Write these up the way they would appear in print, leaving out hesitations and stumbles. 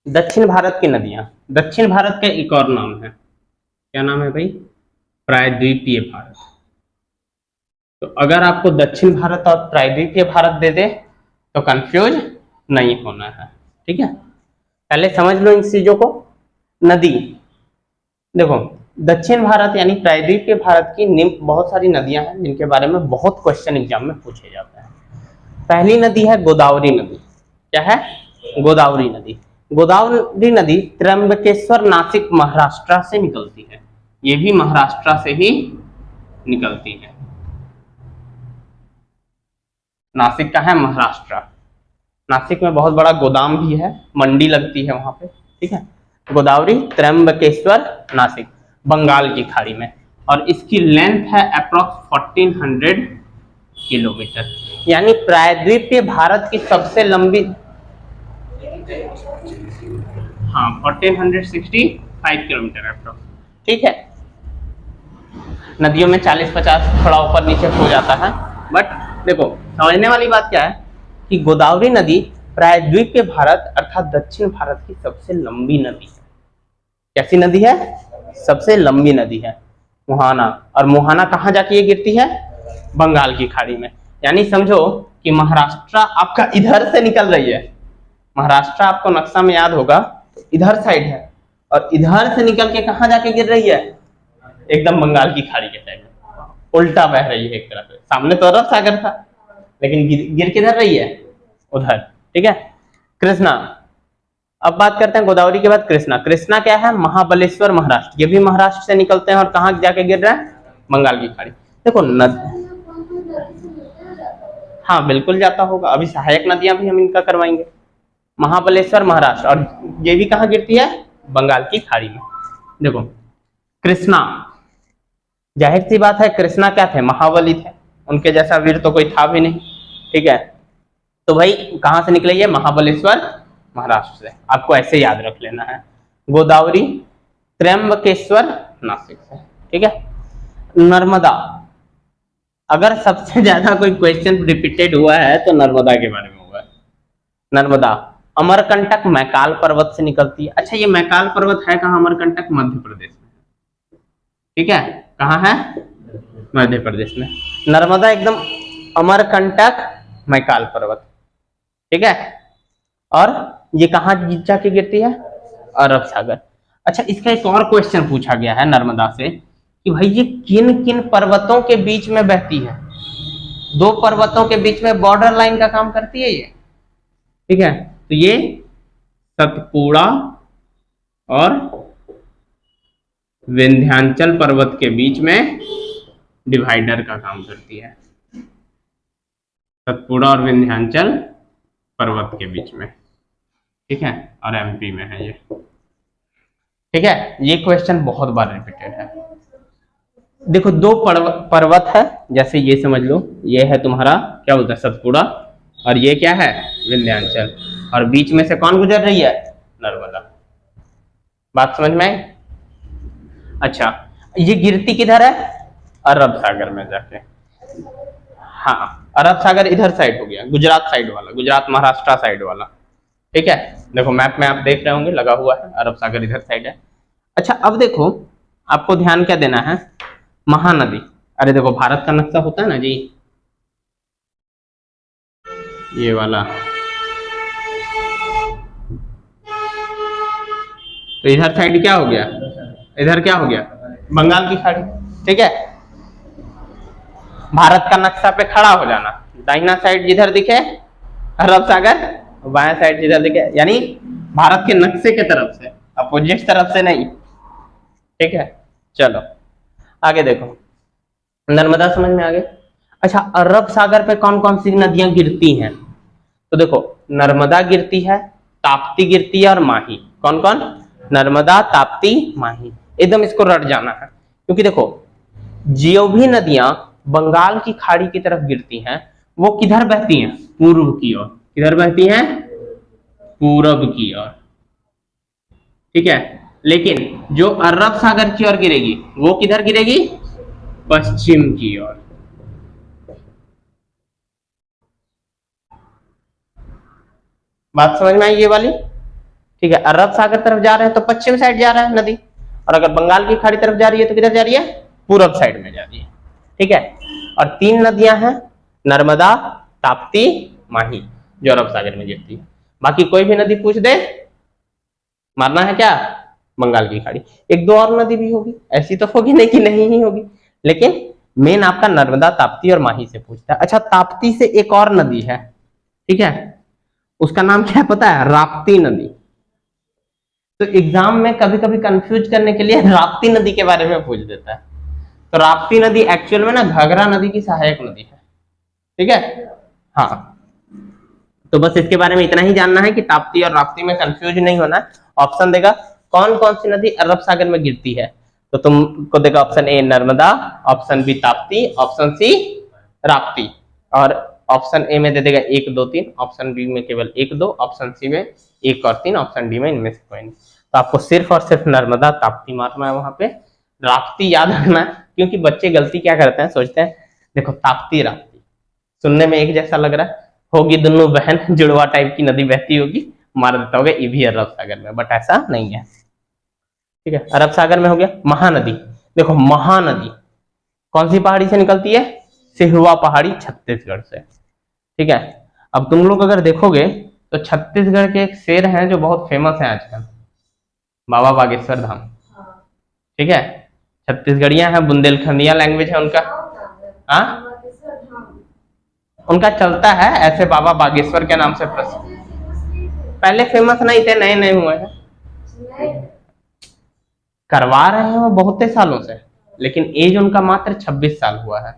दक्षिण भारत की नदियां, दक्षिण भारत का एक और नाम है, क्या नाम है भाई? प्रायद्वीपीय भारत। तो अगर आपको दक्षिण भारत और प्रायद्वीपीय भारत दे दे तो कंफ्यूज नहीं होना है, ठीक है। पहले समझ लो इन चीजों को। नदी, देखो दक्षिण भारत यानी प्रायद्वीपीय भारत की बहुत सारी नदियां हैं जिनके बारे में बहुत क्वेश्चन एग्जाम में पूछे जाते हैं। पहली नदी है गोदावरी नदी। क्या है? गोदावरी नदी। गोदावरी नदी त्र्यंबकेश्वर नासिक महाराष्ट्र से निकलती है। ये भी महाराष्ट्र से ही निकलती है। नासिक का है महाराष्ट्र। नासिक में बहुत बड़ा गोदाम भी है, मंडी लगती है वहां पे, ठीक है। गोदावरी त्र्यंबकेश्वर नासिक, बंगाल की खाड़ी में, और इसकी लेंथ है अप्रोक्स 1400 किलोमीटर, यानी प्रायद्वीपीय भारत की सबसे लंबी, हाँ 1465 किलोमीटर अप्रोक्स, ठीक है। नदियों में 40-50 थोड़ा ऊपर नीचे हो जाता है, बट देखो समझने वाली बात क्या है कि गोदावरी नदी प्रायद्वीपीय भारत अर्थात दक्षिण भारत की सबसे लंबी नदी है। कैसी नदी है? सबसे लंबी नदी है। मुहाना, और मुहाना कहाँ जाके ये गिरती है? बंगाल की खाड़ी में। यानी समझो कि महाराष्ट्र आपका इधर से निकल रही है। महाराष्ट्र आपको नक्शा में याद होगा तो इधर साइड है, और इधर से निकल के कहाँ जाके गिर रही है? एकदम बंगाल की खाड़ी के साइड में, उल्टा बह रही है एक तरह से। सामने तो अरब सागर था, लेकिन गिर किधर रही है? उधर, ठीक है। कृष्णा, अब बात करते हैं गोदावरी के बाद कृष्णा। कृष्णा क्या है? महाबलेश्वर महाराष्ट्र, ये भी महाराष्ट्र से निकलते हैं और कहाँ जाके गिर रहा है? बंगाल की खाड़ी। देखो हाँ बिल्कुल जाता होगा, अभी सहायक नदियां भी हम इनका करवाएंगे। महाबलेश्वर महाराष्ट्र, और ये भी कहाँ गिरती है? बंगाल की खाड़ी में। देखो कृष्णा, जाहिर सी बात है कृष्णा क्या थे? महाबली थे, उनके जैसा वीर तो कोई था भी नहीं, ठीक है। तो भाई कहां से निकली है? महाबलेश्वर महाराष्ट्र से, आपको ऐसे याद रख लेना है। गोदावरी त्र्यंबकेश्वर नासिक से, ठीक है। नर्मदा, अगर सबसे ज्यादा कोई क्वेश्चन रिपीटेड हुआ है तो नर्मदा के बारे में हुआ है। नर्मदा अमरकंटक मैकाल पर्वत से निकलती है। अच्छा, ये मैकाल पर्वत है कहाँ? अमरकंटक मध्य प्रदेश में, ठीक है। कहाँ है? मध्य प्रदेश में। नर्मदा एकदम अमरकंटक मैकाल पर्वत, ठीक है। और ये कहाँ जाके गिरती है? अरब सागर। अच्छा, इसका एक और क्वेश्चन पूछा गया है नर्मदा से कि भाई ये किन किन पर्वतों के बीच में बहती है? दो पर्वतों के बीच में बॉर्डर लाइन का काम करती है ये, ठीक है। तो ये सतपुड़ा और विंध्याचल पर्वत के बीच में डिवाइडर का काम करती है। सतपुड़ा और विंध्याचल पर्वत के बीच में, ठीक है, और एमपी में है ये, ठीक है। ये क्वेश्चन बहुत बार रिपीटेड है। देखो दो पर्वत है, जैसे ये समझ लो, ये है तुम्हारा क्या बोलता है? सतपुड़ा, और ये क्या है? विंध्याचल, और बीच में से कौन गुजर रही है? नर्मदा। बात समझ में आई? अच्छा, ये गिरती किधर है? अरब सागर में जाके। हाँ, अरब सागर इधर साइड हो गया, गुजरात साइड वाला, गुजरात महाराष्ट्र साइड वाला, ठीक है। देखो मैप में आप देख रहे होंगे लगा हुआ है, अरब सागर इधर साइड है। अच्छा, अब देखो आपको ध्यान क्या देना है? महानदी। अरे देखो भारत का नक्शा होता है ना जी, ये वाला, तो इधर साइड क्या हो गया? इधर क्या हो गया? बंगाल की खाड़ी, ठीक है। भारत का नक्शा पे खड़ा हो जाना, दाहिना साइड जिधर दिखे अरब सागर, बाएं साइड जिधर दिखे, यानी भारत के नक्शे के तरफ से, अपोजिट तरफ से नहीं, ठीक है। चलो आगे देखो, नर्मदा समझ में आ गई। अच्छा, अरब सागर पे कौन कौन सी नदियां गिरती हैं? तो देखो नर्मदा गिरती है, ताप्ती गिरती है, और माही। कौन कौन? नर्मदा, ताप्ती, माही। एकदम इसको रट जाना है, क्योंकि देखो जो भी नदियां बंगाल की खाड़ी की तरफ गिरती हैं वो किधर बहती हैं? पूर्व की ओर। किधर बहती हैं? पूरब की ओर, ठीक है। लेकिन जो अरब सागर की ओर गिरेगी वो किधर गिरेगी? पश्चिम की ओर। बात समझ में आई ये वाली? ठीक है, अरब सागर तरफ जा रहे हैं तो पश्चिम साइड जा रहा है नदी, और अगर बंगाल की खाड़ी तरफ जा रही है तो किधर जा रही है, पूरब साइड में जा रही है। ठीक है, और 3 नदियां हैं, नर्मदा, ताप्ती, माही, जो अरब सागर में गिरती है। बाकी कोई भी नदी पूछ दे, मारना है क्या, बंगाल की खाड़ी। एक दो और नदी भी होगी, ऐसी तो होगी नहीं कि नहीं ही होगी, लेकिन मेन आपका नर्मदा, ताप्ती और माही से पूछता है। अच्छा, ताप्ती से एक और नदी है, ठीक है, उसका नाम क्या पता है, राप्ती नदी। तो एग्जाम में कभी कभी कंफ्यूज करने के लिए राप्ती नदी के बारे में पूछ देता है। तो राप्ती नदी एक्चुअल में ना घाघरा नदी की सहायक नदी है। ठीक है, हाँ, तो बस इसके बारे में इतना ही जानना है कि ताप्ती और राप्ती में कंफ्यूज नहीं होना। ऑप्शन देगा कौन कौन सी नदी अरब सागर में गिरती है, तो तुमको देगा option A Narmada, option B Tapti, option C Rapti, और ऑप्शन ए में दे देगा 1 2 3, ऑप्शन बी में केवल 1 2, ऑप्शन सी में 1 और 3, ऑप्शन डी में इनमें से कोई नहीं। तो आपको सिर्फ और सिर्फ नर्मदा ताप्ती मारना है, वहां पे राप्ती याद रखना है, क्योंकि बच्चे गलती क्या करते हैं, सोचते हैं देखो ताप्ती राप्ती सुनने में एक जैसा लग रहा है, होगी दोनों बहन, जुड़वा टाइप की नदी बहती होगी, मार देता होगा ये भी अरब सागर में, बट ऐसा नहीं है। ठीक है, अरब सागर में हो गया। महानदी, देखो महानदी कौन सी पहाड़ी से निकलती है, सिहवा पहाड़ी, छत्तीसगढ़ से। ठीक है, अब तुम लोग अगर देखोगे तो छत्तीसगढ़ के एक शेर हैं जो बहुत फेमस है आजकल, बाबा बागेश्वर धाम। ठीक है, छत्तीसगढ़िया है, बुंदेलखंडिया लैंग्वेज है उनका। हाँ, उनका चलता है ऐसे, बाबा बागेश्वर के नाम से प्रसिद्ध। पहले फेमस नहीं थे, नए नए हुए हैं, करवा रहे हैं वो बहुत सालों से, लेकिन एज उनका मात्र 26 साल हुआ है।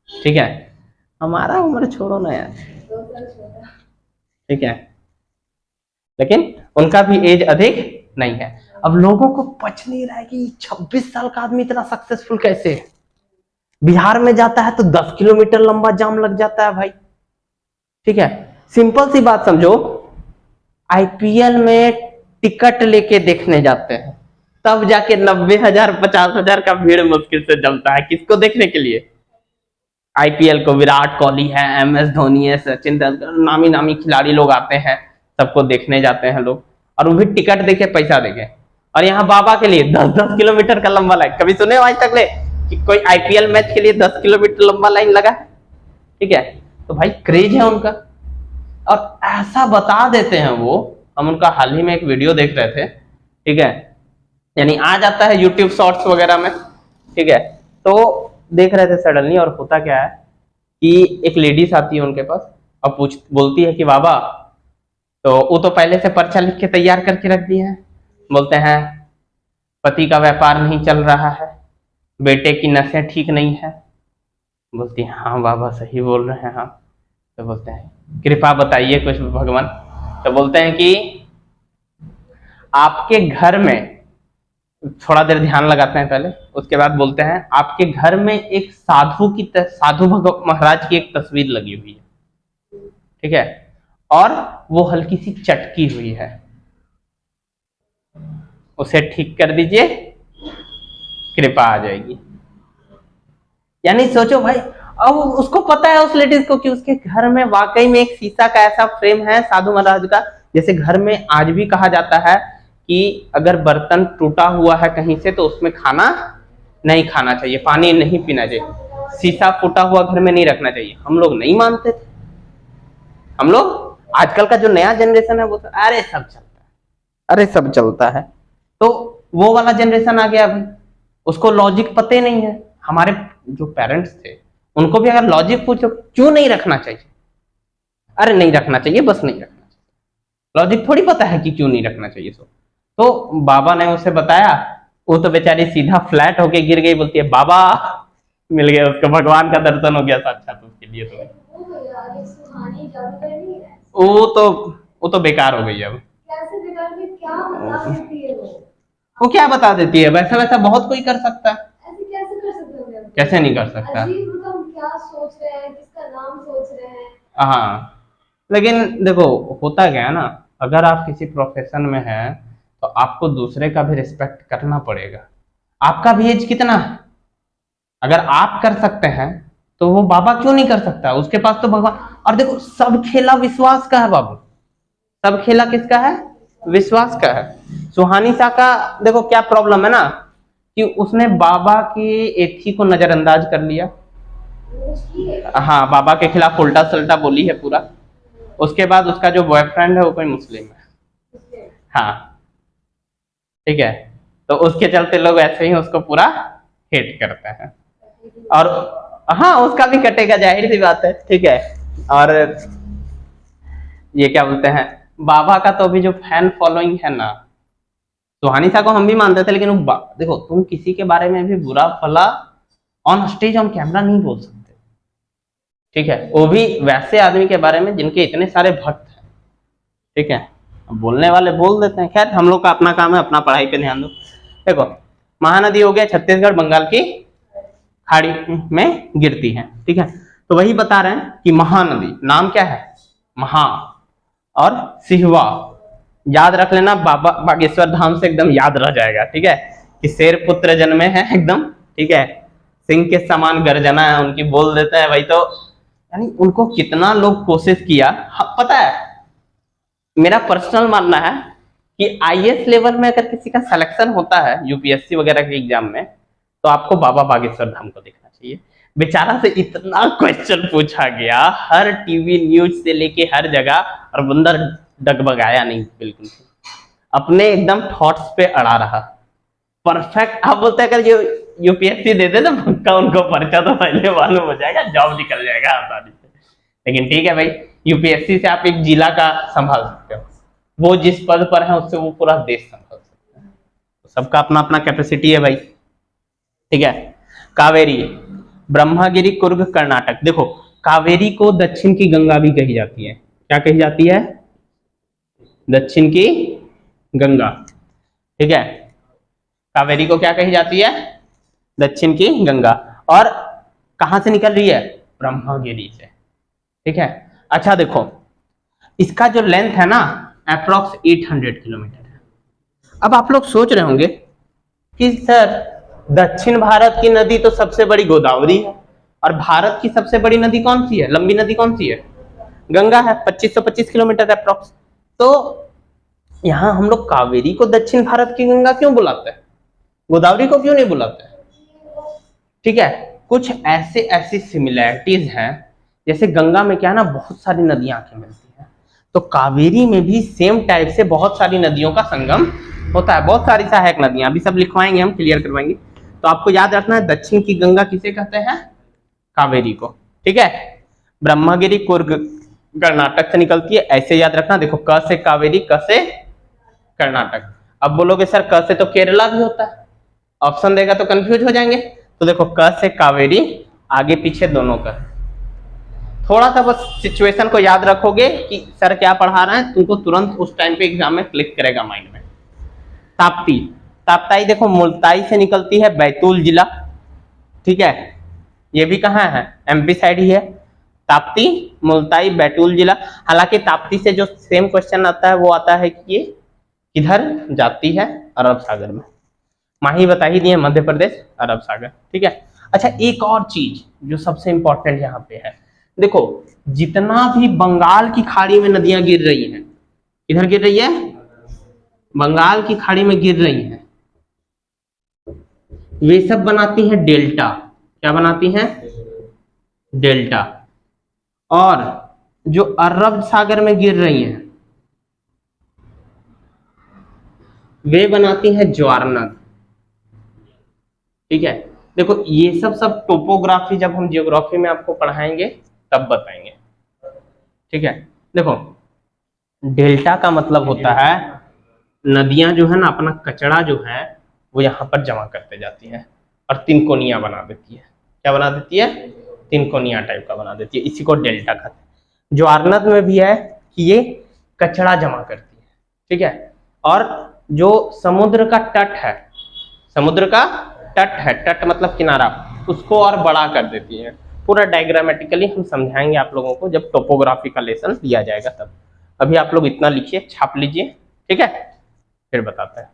ठीक है, हमारा उम्र छोड़ो ना यार, ठीक है, लेकिन उनका भी एज अधिक नहीं है। अब लोगों को पच नहीं रहा है कि 26 साल का आदमी इतना सक्सेसफुल कैसे है। बिहार में जाता है तो 10 किलोमीटर लंबा जाम लग जाता है भाई। ठीक है, सिंपल सी बात समझो, आईपीएल में टिकट लेके देखने जाते हैं, तब जाके 90,000 50,000 का भीड़ मुश्किल से जमता है। किसको देखने के लिए, आईपीएल को। विराट कोहली है, एमएस धोनी है, सचिन तेंदुलकर, नामी नामी खिलाड़ी लोग आते हैं, सबको देखने जाते हैं लोग, और वो भी टिकट देके, पैसा देके। और यहाँ बाबा के लिए 10-10 किलोमीटर का लंबा लाइन, कभी सुने आज तक ले कि कोई आईपीएल मैच के लिए 10 किलोमीटर लंबा लाइन लगा। ठीक है, तो भाई क्रेज है उनका, और ऐसा बता देते हैं वो। हम उनका हाल ही में एक वीडियो देख रहे थे, ठीक है, यानी आ जाता है यूट्यूब शॉर्ट्स वगैरह में। ठीक है, तो देख रहे थे सडनली, और होता क्या है कि एक लेडीज आती है उनके पास और बोलती है कि बाबा, तो वो तो पहले से पर्चा लिख के तैयार करके रख दिए हैं। बोलते हैं पति का व्यापार नहीं चल रहा है, बेटे की नसें ठीक नहीं है। बोलती है हाँ बाबा सही बोल रहे हैं। हाँ, तो बोलते हैं कृपा बताइए कुछ भगवान। तो बोलते हैं कि आपके घर में, थोड़ा देर ध्यान लगाते हैं पहले, उसके बाद बोलते हैं आपके घर में एक साधु महाराज की एक तस्वीर लगी हुई है। ठीक है, और वो हल्की सी चटकी हुई है, उसे ठीक कर दीजिए, कृपा आ जाएगी। यानी सोचो भाई, अब उसको पता है उस लेडीज को कि उसके घर में वाकई में एक शीशा का ऐसा फ्रेम है साधु महाराज का। जैसे घर में आज भी कहा जाता है कि अगर बर्तन टूटा हुआ है कहीं से तो उसमें खाना नहीं खाना चाहिए, पानी नहीं पीना चाहिए, शीशा फूटा हुआ घर में नहीं रखना चाहिए। हम लोग नहीं मानते थे, हम लोग, आजकल का जो नया जनरेशन है वो तो अरे सब चलता है, अरे सब चलता है। तो वो वाला जनरेशन आ गया भाई, उसको लॉजिक पते नहीं है। हमारे जो पेरेंट्स थे उनको भी अगर लॉजिक पूछो क्यों नहीं रखना चाहिए, अरे नहीं रखना चाहिए, बस नहीं रखना चाहिए, लॉजिक थोड़ी पता है कि क्यों नहीं रखना चाहिए। तो बाबा ने उसे बताया, वो तो बेचारी सीधा फ्लैट होके गिर गई, बोलती है बाबा, मिल गया उसको, भगवान का दर्शन हो गया साक्षात उसके लिए। तो वो तो बेकार हो गई। अब कैसे बेकार में क्या बता देती है वो क्या बता देती है, वैसा वैसा बहुत कोई कर सकता है, ऐसे कैसे कर सकते हैं, कैसे नहीं कर सकता। हम क्या सोच रहे हैं, किसका नाम सोच रहे हैं। हाँ, लेकिन देखो होता क्या है ना, अगर आप किसी प्रोफेशन में हैं तो आपको दूसरे का भी रिस्पेक्ट करना पड़ेगा। आपका भी एज कितना है, अगर आप कर सकते हैं तो वो बाबा क्यों नहीं कर सकता, उसके पास तो भगवान। और देखो सब खेला विश्वास का है बाबू, सब खेला किसका है? विश्वास का है। सुहानी शाह का देखो क्या प्रॉब्लम है ना, कि उसने बाबा की एथी को नजरअंदाज कर लिया। हाँ, बाबा के खिलाफ उल्टा सल्टा बोली है पूरा। उसके बाद उसका जो बॉयफ्रेंड है वो कोई मुस्लिम है। हाँ, ठीक है। तो उसके चलते लोग ऐसे ही उसको पूरा हेट करते हैं। और हाँ, उसका भी कटेगा, जाहिर सी बात है, ठीक है। और ये क्या बोलते हैं, बाबा का तो अभी जो फैन फॉलोइंग है ना, सुहानी शाह को हम भी मानते थे, लेकिन देखो तुम किसी के बारे में भी बुरा भला ऑन स्टेज ऑन कैमरा नहीं बोल सकते, ठीक है। वो भी वैसे आदमी के बारे में जिनके इतने सारे भक्त हैं, ठीक है। अब बोलने वाले बोल देते हैं, खैर हम लोग का अपना काम है, अपना पढ़ाई पे ध्यान दो। देखो, महानदी हो गया छत्तीसगढ़ बंगाल की खाड़ी में गिरती है, ठीक है। तो वही बता रहे हैं कि महानदी नाम क्या है? महा और सिहवा, याद रख लेना, बाबा बागेश्वर धाम से एकदम याद रह जाएगा, ठीक है। कि शेर पुत्र जन्मे हैं एकदम, ठीक है। सिंह के समान गर्जना है उनकी, बोल देते हैं भाई। तो यानी उनको कितना लोग कोशिश किया। हाँ, पता है, मेरा पर्सनल मानना है कि आईएएस लेवल में अगर किसी का सिलेक्शन होता है यूपीएससी वगैरह के एग्जाम में, तो आपको बाबा बागेश्वर धाम को देखना चाहिए। बेचारा से इतना क्वेश्चन पूछा गया, हर टीवी न्यूज से लेके हर जगह, और बंदा डगबगाया नहीं, बिल्कुल अपने एकदम थॉट्स पे अड़ा रहा, परफेक्ट। आप बोलते हैं अगर ये यूपीएससी दे दे ना पक्का उनको पर्चा तो पहले मालूम हो जाएगा, जॉब निकल जाएगा आसानी से। लेकिन ठीक है भाई, यूपीएससी से आप एक जिला का संभाल सकते हो, वो जिस पद पर है उससे वो पूरा देश संभाल सकते हैं। तो सबका अपना अपना कैपेसिटी है भाई, ठीक है। कावेरी, ब्रह्मगिरी, कुर्ग, कर्नाटक। देखो, कावेरी को दक्षिण की गंगा भी कही जाती है। क्या कही जाती है? दक्षिण की गंगा, ठीक है। कावेरी को क्या कही जाती है? दक्षिण की गंगा। और कहां से निकल रही है? ब्रह्मगिरी से, ठीक है। अच्छा देखो, इसका जो लेंथ है ना अप्रोक्स 800 किलोमीटर है। अब आप लोग सोच रहे होंगे कि सर दक्षिण भारत की नदी तो सबसे बड़ी गोदावरी है, और भारत की सबसे बड़ी नदी कौन सी है, लंबी नदी कौन सी है? गंगा है, 2525 किलोमीटर अप्रोक्स। तो यहां हम लोग कावेरी को दक्षिण भारत की गंगा क्यों बुलाते हैं, गोदावरी को क्यों नहीं बुलाते? ठीक है, कुछ ऐसे ऐसी सिमिलैरिटीज हैं, जैसे गंगा में क्या है ना, बहुत सारी नदियां आके मिलती हैं, तो कावेरी में भी सेम टाइप से बहुत सारी नदियों का संगम होता है, बहुत सारी सहायक नदियां, अभी सब लिखवाएंगे, हम क्लियर करवाएंगे। तो आपको याद रखना है, दक्षिण की गंगा किसे कहते हैं? कावेरी को, ठीक है। ब्रह्मगिरी कुर्ग कर्नाटक से निकलती है, ऐसे याद रखना। देखो, क से कावेरी, क से कर्नाटक। अब बोलोगे सर क से तो केरला भी होता है, ऑप्शन देगा तो कंफ्यूज हो जाएंगे। तो देखो, क से कावेरी, आगे पीछे दोनों का। थोड़ा सा बस सिचुएशन को याद रखोगे कि सर क्या पढ़ा रहे हैं, तुमको तुरंत उस टाइम पे एग्जाम में क्लिक करेगा माइंड में। ताप्ती, ताप्ताई देखो मुल्ताई से निकलती है, बैतूल जिला, ठीक है। ये भी कहाँ है? एमपी साइड ही है। ताप्ती, मुल्ताई, बैतूल जिला। हालांकि ताप्ती से जो सेम क्वेश्चन आता है वो आता है कि ये किधर जाती है? अरब सागर में। माही बता ही दिए, मध्य प्रदेश, अरब सागर, ठीक है। अच्छा, एक और चीज जो सबसे इंपॉर्टेंट यहाँ पे है, देखो जितना भी बंगाल की खाड़ी में नदियां गिर रही हैं, किधर गिर रही है? बंगाल की खाड़ी में गिर रही हैं, वे सब बनाती हैं डेल्टा। क्या बनाती हैं? डेल्टा। और जो अरब सागर में गिर रही हैं वे बनाती हैं ज्वार नद, ठीक है। देखो ये सब टोपोग्राफी जब हम जियोग्राफी में आपको पढ़ाएंगे तब बताएंगे, ठीक है। देखो, डेल्टा का मतलब होता है नदियां जो है ना अपना कचरा जो है वो यहाँ पर जमा करते जाती है और तिनकोनिया बना देती है। क्या बना देती है? तिनकोनिया टाइप का बना देती है, इसी को डेल्टा कहते हैं। ज्वार नद में भी है कि ये कचरा जमा करती है, ठीक है। और जो समुद्र का तट है, समुद्र का तट है, तट मतलब किनारा, उसको और बड़ा कर देती है। पूरा डायग्रामेटिकली हम समझाएंगे आप लोगों को जब टोपोग्राफी का लेसन लिया जाएगा तब। अभी आप लोग इतना लिखिए, छाप लीजिए, ठीक है, फिर बताते हैं।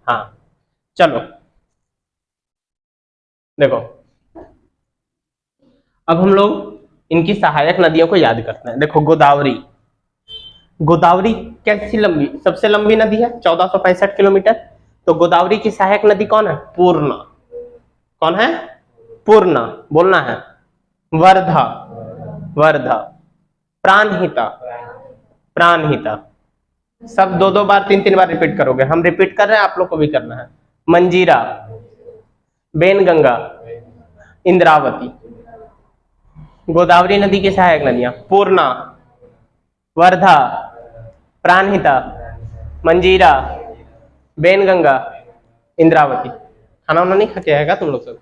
हाँ चलो, देखो अब हम लोग इनकी सहायक नदियों को याद करते हैं। देखो गोदावरी, गोदावरी कैसी लंबी, सबसे लंबी नदी है 1465 किलोमीटर। तो गोदावरी की सहायक नदी कौन है? पूर्णा। कौन है? पूर्णा, बोलना है। वर्धा, वर्धा। प्राणहिता, प्राणहिता। सब दो दो बार, तीन तीन बार रिपीट करोगे, हम रिपीट कर रहे हैं, आप लोग को भी करना है। मंजीरा, बेनगंगा, इंद्रावती। गोदावरी नदी की सहायक नदियां पूर्णा, वर्धा, प्राणहिता, मंजीरा, बेनगंगा, इंद्रावती। खाना वाना नहीं खा के आएगा तुम लोग सब?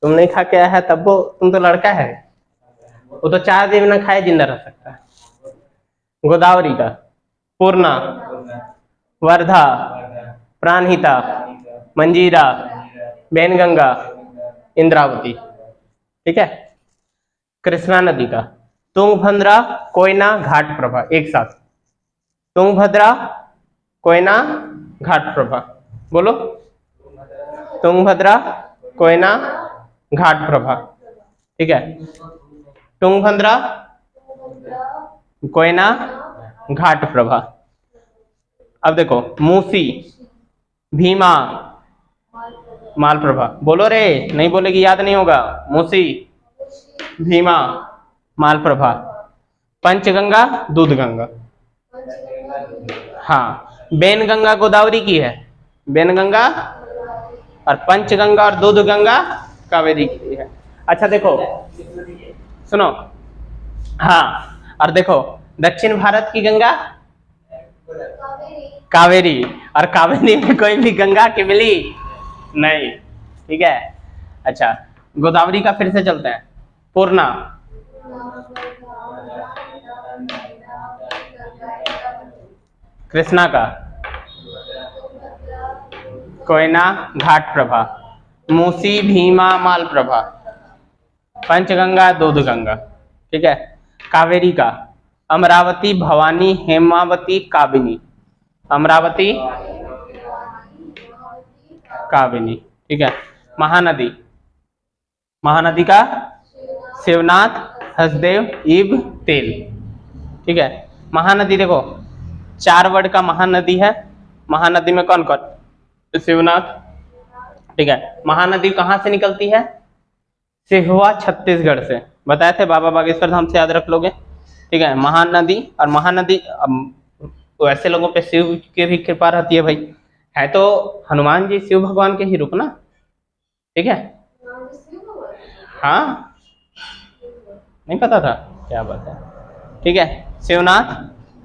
तुम नहीं खा के आया है तब वो, तुम तो लड़का है, वो तो 4 दिन ना खाए जिंदा रह सकता है। गोदावरी का पूर्णा, वर्धा, प्राणहिता, मंजीरा, बेनगंगा, इंद्रावती। ठीक है। कृष्णा नदी का तुंगभद्रा, कोयना, घाट प्रभा। एक साथ, तुंगभद्रा, कोयना, घाट प्रभा। बोलो, तुंगभद्रा, कोयना, घाट प्रभा। ठीक है। तुंगभद्रा, कोयना, घाट प्रभा। अब देखो मूसी, भीमा, मालप्रभा। बोलो रे, नहीं बोलेगी याद नहीं होगा। मूसी, भीमा, मालप्रभा। पंचगंगा, दूधगंगा। हाँ, बेनगंगा गोदावरी की है, बेनगंगा, और पंचगंगा और दूधगंगा कावेरी की है। अच्छा देखो, सुनो, हाँ, और देखो दक्षिण भारत की गंगा कावेरी, और कावेरी में कोई भी गंगा की मिली नहीं। ठीक है। अच्छा, गोदावरी का फिर से चलते हैं। पूर्णा, कृष्णा का कोयना, घाट प्रभा, मूसी, भीमा, मालप्रभा, पंचगंगा, दूधगंगा। ठीक है। कावेरी का अमरावती, भवानी, हेमावती, काबिनी। अमरावती, काबिनी। ठीक है। महानदी, महानदी का शिवनाथ, हसदेव, इब, तेल। ठीक है। महानदी देखो 4 वर्ड का महानदी है। महानदी में कौन कौन? शिवनाथ। ठीक है। महानदी कहां से निकलती है? सिहुआ, छत्तीसगढ़ से। बताए थे बाबा बागेश्वर धाम से, याद रख लोगे। ठीक है। महानदी, और महानदी तो ऐसे लोगों पे शिव की भी कृपा रहती है भाई, है तो हनुमान जी शिव भगवान के ही रूप ना। ठीक है। हाँ, नहीं पता था, क्या बात है। ठीक है। शिवनाथ,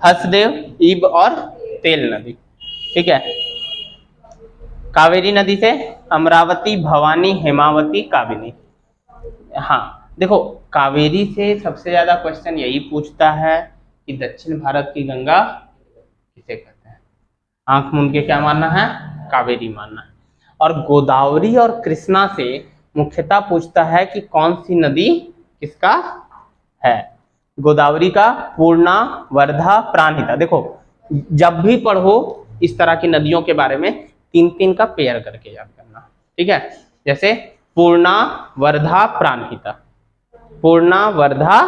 हसदेव, ईब और तेल नदी। ठीक है। कावेरी नदी से अमरावती, भवानी, हेमावती, काबिनी। हाँ देखो, कावेरी से सबसे ज्यादा क्वेश्चन यही पूछता है कि दक्षिण भारत की गंगा किसे कहते हैं। आंख मूंद के क्या मानना है? कावेरी मानना है। और गोदावरी और कृष्णा से मुख्यतः पूछता है कि कौन सी नदी किसका है। गोदावरी का पूर्णा, वर्धा, प्राणहिता। देखो जब भी पढ़ो इस तरह की नदियों के बारे में 3-3 का पेयर करके याद करना। ठीक है। जैसे पूर्णा, वर्धा, प्राणहिता, पूर्णा, वर्धा,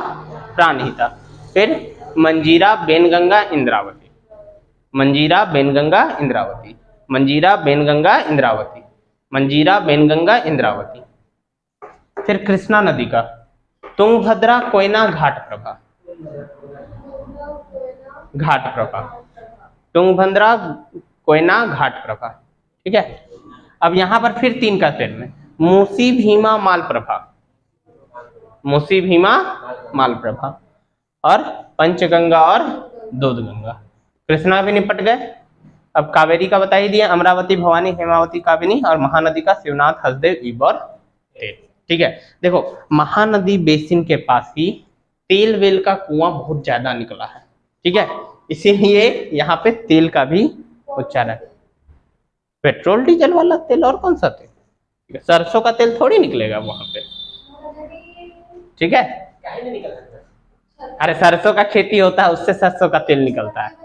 प्राणहिता। फिर मंजीरा, बेनगंगा, इंद्रावती, मंजीरा, बेनगंगा, इंद्रावती, मंजीरा, बेनगंगा, इंद्रावती, मंजीरा, बेनगंगा, इंद्रावती। फिर कृष्णा नदी का तुंगभद्रा, कोयना, घाट प्रभा, घाट प्रभा, तुंगभद्रा, कोयना, घाट प्रभा। ठीक है। अब यहां पर फिर 3 का सेट में मूसी, भीमा, मालप्रभा, मूसी, भीमा, मालप्रभा, और पंचगंगा और दूधगंगा। कृष्णा भी निपट गए। अब कावेरी का बता ही दिया, अमरावती, भवानी, हेमावती, काबिनी, और महानदी का शिवनाथ, हसदेव, ईब और तेल। ठीक है। देखो महानदी बेसिन के पास ही तेल वेल का कुआं बहुत ज्यादा निकला है। ठीक है। इसीलिए यहाँ पे तेल का भी उच्चारण, पेट्रोल डीजल वाला तेल और कौन सा तेल? ठीक है। सरसों का तेल थोड़ी निकलेगा वहां पे। ठीक है। अरे सरसों का खेती होता है, उससे सरसों का तेल निकलता है।